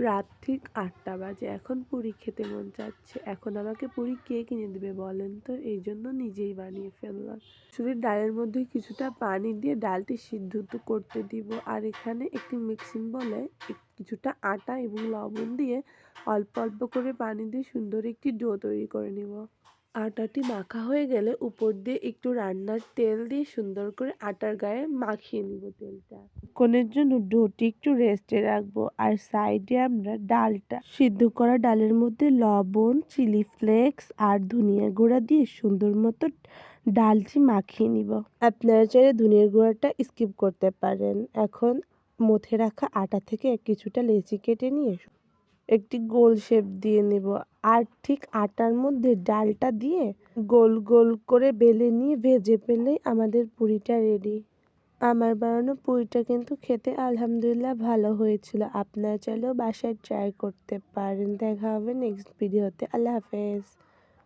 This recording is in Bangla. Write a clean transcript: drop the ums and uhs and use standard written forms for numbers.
রাত ঠিক ৮টা বাজে। এখন পুরি খেতে মন চাচ্ছে। এখন আমাকে পুরি কে কিনে দেবে বলেন তো? এই জন্য নিজেই বানিয়ে ফেললাম। মুসুরির ডালের মধ্যে কিছুটা পানি দিয়ে ডালটি সিদ্ধ করতে দিব। আর এখানে একটি মিক্সিং বলে কিছুটা আটা এবং লবণ দিয়ে অল্প অল্প করে পানি দিয়ে সুন্দর একটি ডো তৈরি করে নিব। আটাটি মাখা হয়ে গেলে উপর দিয়ে একটু রান্নার তেল দিয়ে সুন্দর করে আটার গায়ে মাখিয়ে নিব তেলটা। কিছুক্ষণের জন্য ডোটি একটু রেস্টে রাখবো। আর সাইডে আমরা ডালটা সিদ্ধ করা ডালের মধ্যে লবণ, চিলি ফ্লেক্স আর ধনিয়া গুঁড়া দিয়ে সুন্দর মতো ডালটি মাখিয়ে নিব। আপনারা চাইলে ধনিয়ার গুঁড়াটা স্কিপ করতে পারেন। এখন মথে রাখা আটা থেকে কিছুটা লেচি কেটে নিয়ে একটি গোল শেপ দিয়ে নেব। আর ঠিক আটার মধ্যে ডালটা দিয়ে গোল গোল করে বেলে নিয়ে ভেজে পেলেই আমাদের পুরিটা রেডি। আমার বানানো পুরিটা কিন্তু খেতে আলহামদুলিল্লাহ ভালো হয়েছিল। আপনারা চাইলেও বাসায় ট্রাই করতে পারেন। দেখা হবে নেক্সট ভিডিওতে। আল্লাহ হাফেজ।